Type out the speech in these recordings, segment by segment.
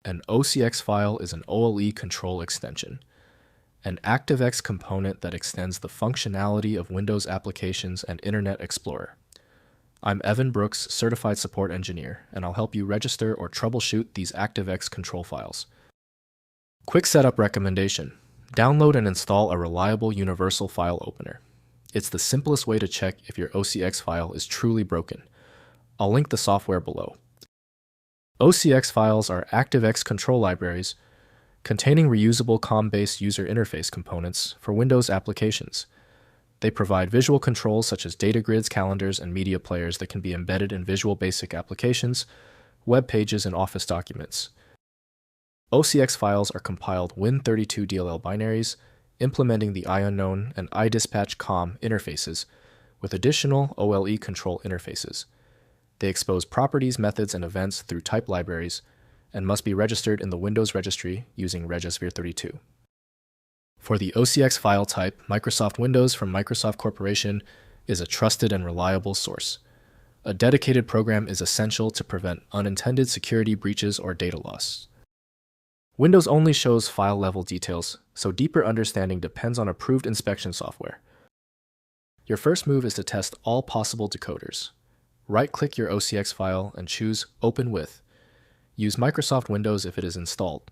An OCX file is an OLE control extension, an ActiveX component that extends the functionality of Windows applications and Internet Explorer. I'm Evan Brooks, Certified Support Engineer, and I'll help you register or troubleshoot these ActiveX control files. Quick setup recommendation: download and install a reliable universal file opener. It's the simplest way to check if your OCX file is truly broken. I'll link the software below. OCX files are ActiveX control libraries containing reusable COM-based user interface components for Windows applications. They provide visual controls such as data grids, calendars, and media players that can be embedded in Visual Basic applications, web pages, and Office documents. OCX files are compiled Win32 DLL binaries, implementing the IUnknown and IDispatch COM interfaces with additional OLE control interfaces. They expose properties, methods, and events through type libraries and must be registered in the Windows registry using regsvr32. For the OCX file type, Microsoft Windows from Microsoft Corporation is a trusted and reliable source. A dedicated program is essential to prevent unintended security breaches or data loss. Windows only shows file-level details, so deeper understanding depends on approved inspection software. Your first move is to test all possible decoders. Right-click your OCX file and choose Open With. Use Microsoft Windows if it is installed.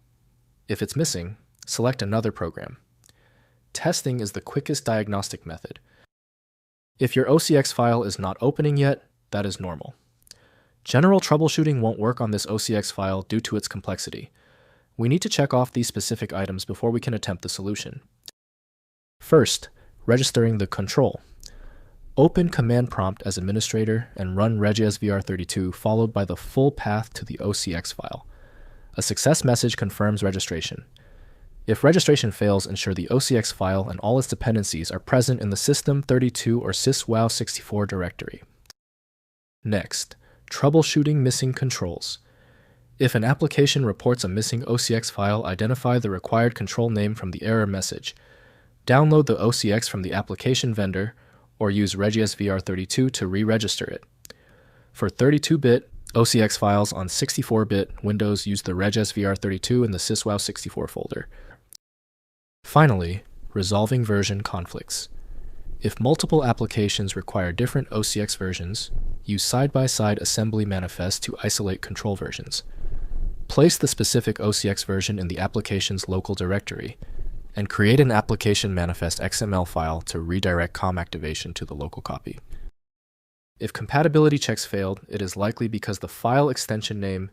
If it's missing, select another program. Testing is the quickest diagnostic method. If your OCX file is not opening yet, that is normal. General troubleshooting won't work on this OCX file due to its complexity. We need to check off these specific items before we can attempt the solution. First, registering the control. Open Command Prompt as administrator and run regsvr32 followed by the full path to the OCX file. A success message confirms registration. If registration fails, ensure the OCX file and all its dependencies are present in the system32 or syswow64 directory. Next, troubleshooting missing controls. If an application reports a missing OCX file, identify the required control name from the error message. Download the OCX from the application vendor or use regsvr32 to re-register it. For 32-bit OCX files on 64-bit Windows, use the regsvr32 in the syswow64 folder. Finally, resolving version conflicts. If multiple applications require different OCX versions, use side-by-side assembly manifest to isolate control versions. Place the specific OCX version in the application's local directory, and create an application manifest XML file to redirect COM activation to the local copy. If compatibility checks failed, it is likely because the file extension name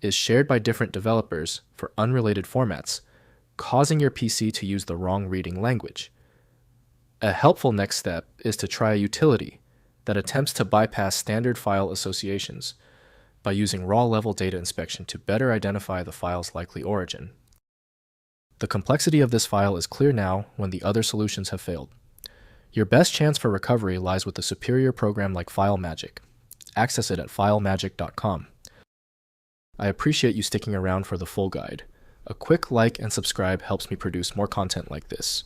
is shared by different developers for unrelated formats, causing your PC to use the wrong reading language. A helpful next step is to try a utility that attempts to bypass standard file associations by using raw-level data inspection to better identify the file's likely origin. The complexity of this file is clear now when the other solutions have failed. Your best chance for recovery lies with a superior program like FileMagick. Access it at filemagick.com. I appreciate you sticking around for the full guide. A quick like and subscribe helps me produce more content like this.